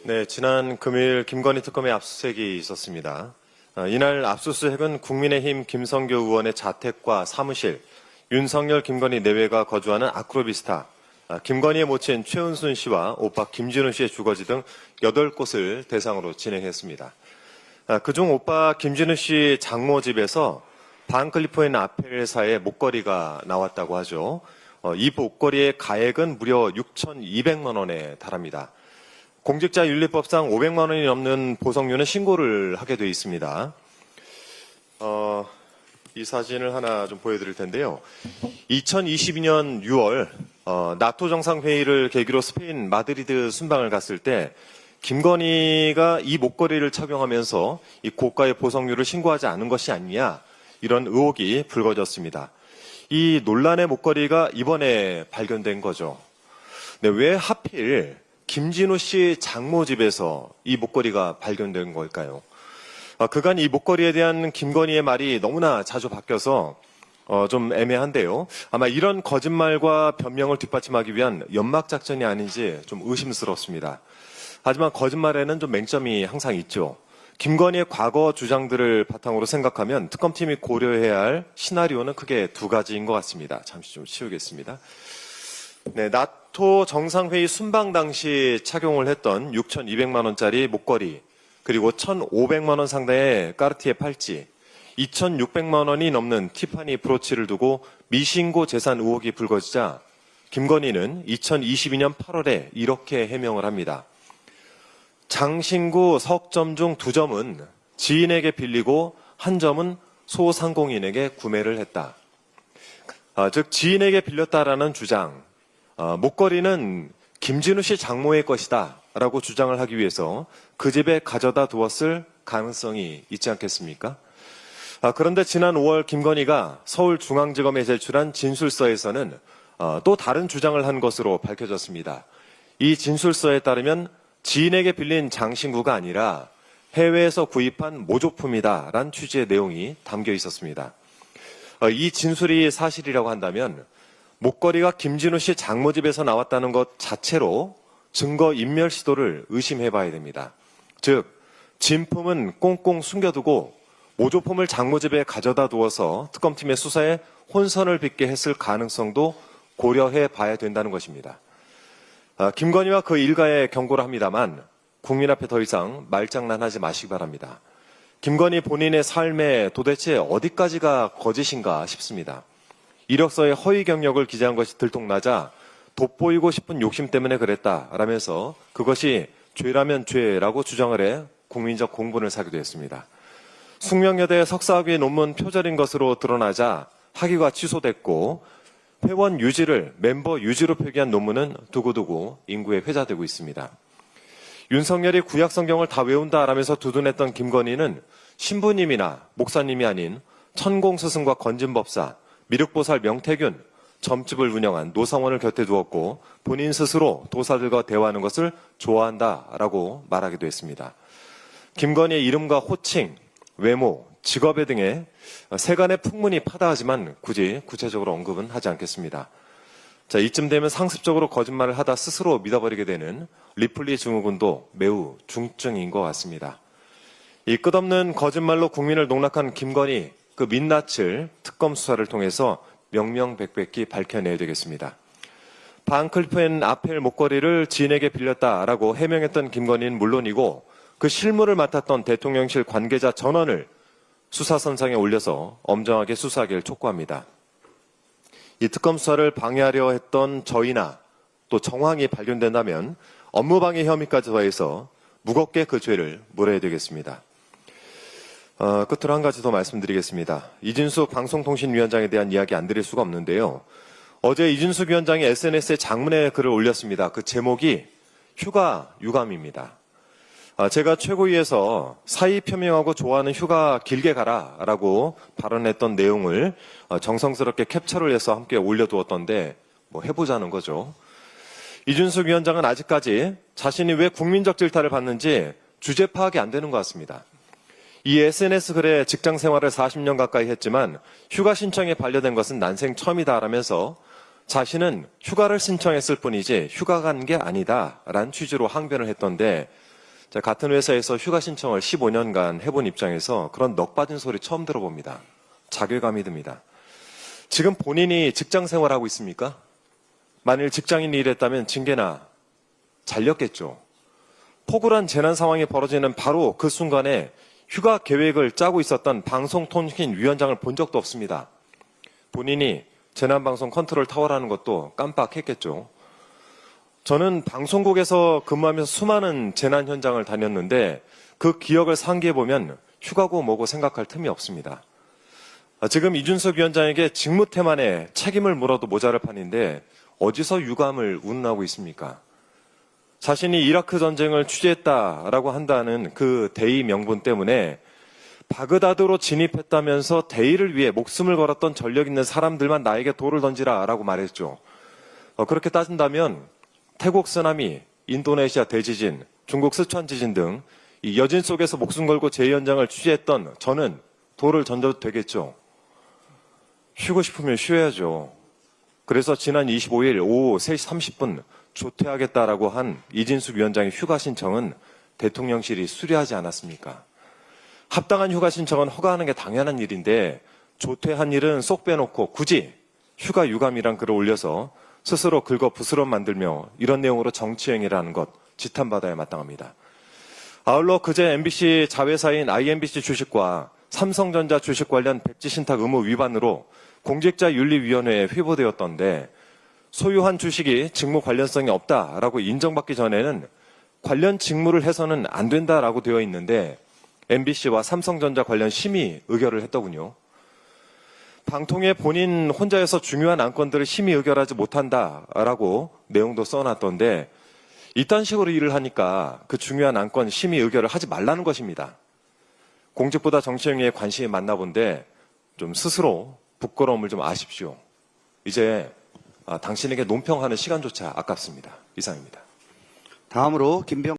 네, 지난 금요일 김건희 특검의 압수수색이 있었습니다. 이날 압수수색은 국민의힘 김성교 의원의 자택과 사무실, 윤석열, 김건희 내외가 거주하는 아크로비스타, 김건희의 모친 최은순 씨와 오빠 김진우 씨의 주거지 등 8곳을 대상으로 진행했습니다. 그중 오빠 김진우 씨 장모 집에서 반클리포인 아펠사의 목걸이가 나왔다고 하죠. 이 목걸이의 가액은 무려 6,200만 원에 달합니다. 공직자윤리법상 500만 원이 넘는 보석류는 신고를 하게 되어 있습니다. 이 사진을 하나 좀 보여드릴 텐데요. 2022년 6월 나토 정상회의를 계기로 스페인 마드리드 순방을 갔을 때 김건희가 이 목걸이를 착용하면서 이 고가의 보석류를 신고하지 않은 것이 아니냐, 이런 의혹이 불거졌습니다. 이 논란의 목걸이가 이번에 발견된 거죠. 네, 왜 하필 김진우 씨 장모 집에서 이 목걸이가 발견된 걸까요? 그간 이 목걸이에 대한 김건희의 말이 너무나 자주 바뀌어서 좀 애매한데요. 아마 이런 거짓말과 변명을 뒷받침하기 위한 연막 작전이 아닌지 좀 의심스럽습니다. 하지만 거짓말에는 좀 맹점이 항상 있죠. 김건희의 과거 주장들을 바탕으로 생각하면 특검팀이 고려해야 할 시나리오는 크게 두 가지인 것 같습니다. 잠시 좀 치우겠습니다. 네, 나토 정상회의 순방 당시 착용을 했던 6,200만 원짜리 목걸이, 그리고 1,500만 원 상당의 까르티에 팔찌, 2,600만 원이 넘는 티파니 브로치를 두고 미신고 재산 의혹이 불거지자 김건희는 2022년 8월에 이렇게 해명을 합니다. 장신구 석점 중 2점은 지인에게 빌리고 1점은 소상공인에게 구매를 했다. 즉 지인에게 빌렸다라는 주장, 목걸이는 김진우 씨 장모의 것이다 라고 주장을 하기 위해서 그 집에 가져다 두었을 가능성이 있지 않겠습니까? 그런데 지난 5월 김건희가 서울중앙지검에 제출한 진술서에서는 또 다른 주장을 한 것으로 밝혀졌습니다. 이 진술서에 따르면 지인에게 빌린 장신구가 아니라 해외에서 구입한 모조품이다라는 취지의 내용이 담겨 있었습니다. 이 진술이 사실이라고 한다면 목걸이가 김진우 씨 장모 집에서 나왔다는 것 자체로 증거 인멸 시도를 의심해 봐야 됩니다. 즉, 진품은 꽁꽁 숨겨두고 모조품을 장모 집에 가져다 두어서 특검팀의 수사에 혼선을 빚게 했을 가능성도 고려해 봐야 된다는 것입니다. 김건희와 그 일가에 경고를 합니다만 국민 앞에 더 이상 말장난하지 마시기 바랍니다. 김건희 본인의 삶에 도대체 어디까지가 거짓인가 싶습니다. 이력서에 허위 경력을 기재한 것이 들통나자 돋보이고 싶은 욕심 때문에 그랬다라면서 그것이 죄라면 죄라고 주장을 해 국민적 공분을 사기도 했습니다. 숙명여대 석사학위 논문 표절인 것으로 드러나자 학위가 취소됐고 회원 유지를 멤버 유지로 표기한 논문은 두고두고 인구에 회자되고 있습니다. 윤석열이 구약 성경을 다 외운다라면서 두둔했던 김건희는 신부님이나 목사님이 아닌 천공스승과 건진법사, 미륵보살 명태균, 점집을 운영한 노성원을 곁에 두었고 본인 스스로 도사들과 대화하는 것을 좋아한다라고 말하기도 했습니다. 김건희의 이름과 호칭, 외모, 직업에 등의 세간의 풍문이 파다하지만 굳이 구체적으로 언급은 하지 않겠습니다. 자, 이쯤 되면 상습적으로 거짓말을 하다 스스로 믿어버리게 되는 리플리 증후군도 매우 중증인 것 같습니다. 이 끝없는 거짓말로 국민을 농락한 김건희, 그 민낯을 특검 수사를 통해서 명명백백히 밝혀내야 되겠습니다. 반클리포인 아펠 목걸이를 지인에게 빌렸다라고 해명했던 김건희는 물론이고 그 실무를 맡았던 대통령실 관계자 전원을 수사선상에 올려서 엄정하게 수사하기를 촉구합니다. 이 특검 수사를 방해하려 했던 저희나 또 정황이 발견된다면 업무방해 혐의까지 더해서 무겁게 그 죄를 물어야 되겠습니다. 끝으로 한 가지 더 말씀드리겠습니다. 이진숙 방송통신위원장에 대한 이야기 안 드릴 수가 없는데요. 어제 이진숙 위원장이 SNS에 장문의 글을 올렸습니다. 그 제목이 휴가 유감입니다. 제가 최고위에서 사의 표명하고 좋아하는 휴가 길게 가라라고 발언했던 내용을 정성스럽게 캡처를 해서 함께 올려두었던데 뭐 해보자는 거죠. 이준숙 위원장은 아직까지 자신이 왜 국민적 질타를 받는지 주제 파악이 안 되는 것 같습니다. 이 SNS 글에 직장 생활을 40년 가까이 했지만 휴가 신청에 반려된 것은 난생 처음이다라면서 자신은 휴가를 신청했을 뿐이지 휴가 간 게 아니다라는 취지로 항변을 했던데 제가 같은 회사에서 휴가 신청을 15년간 해본 입장에서 그런 넋 빠진 소리 처음 들어봅니다. 자괴감이 듭니다. 지금 본인이 직장 생활하고 있습니까? 만일 직장인이 일했다면 징계나 잘렸겠죠. 폭우란 재난 상황이 벌어지는 바로 그 순간에 휴가 계획을 짜고 있었던 방송통신위원장을 본 적도 없습니다. 본인이 재난방송 컨트롤 타워라는 것도 깜빡했겠죠. 저는 방송국에서 근무하면서 수많은 재난 현장을 다녔는데 그 기억을 상기해보면 휴가고 뭐고 생각할 틈이 없습니다. 지금 이준석 위원장에게 직무 태만에 책임을 물어도 모자랄 판인데 어디서 유감을 운운하고 있습니까? 자신이 이라크 전쟁을 취재했다라고 한다는 그 대의 명분 때문에 바그다드로 진입했다면서 대의를 위해 목숨을 걸었던 전력 있는 사람들만 나에게 돌을 던지라라고 말했죠. 그렇게 따진다면 태국 쓰나미, 인도네시아 대지진, 중국 스촨 지진 등 이 여진 속에서 목숨 걸고 재해 현장을 취재했던 저는 돌을 던져도 되겠죠. 쉬고 싶으면 쉬어야죠. 그래서 지난 25일 오후 3시 30분 조퇴하겠다라고 한 이진숙 위원장의 휴가 신청은 대통령실이 수리하지 않았습니까? 합당한 휴가 신청은 허가하는 게 당연한 일인데 조퇴한 일은 쏙 빼놓고 굳이 휴가 유감이란 글을 올려서 스스로 긁어 부스럼 만들며 이런 내용으로 정치행위라는 것 지탄받아야 마땅합니다. 아울러 그제 MBC 자회사인 IMBC 주식과 삼성전자 주식 관련 백지 신탁 의무 위반으로 공직자윤리위원회에 회부되었던데 소유한 주식이 직무 관련성이 없다라고 인정받기 전에는 관련 직무를 해서는 안 된다라고 되어 있는데 MBC와 삼성전자 관련 심의 의결을 했더군요. 방통위에 본인 혼자여서 중요한 안건들을 심의 의결하지 못한다라고 내용도 써놨던데 이딴 식으로 일을 하니까 그 중요한 안건 심의 의결을 하지 말라는 것입니다. 공직보다 정치행위에 관심이 많나 본데 좀 스스로 부끄러움을 좀 아십시오. 이제 당신에게 논평하는 시간조차 아깝습니다. 이상입니다. 다음으로 김병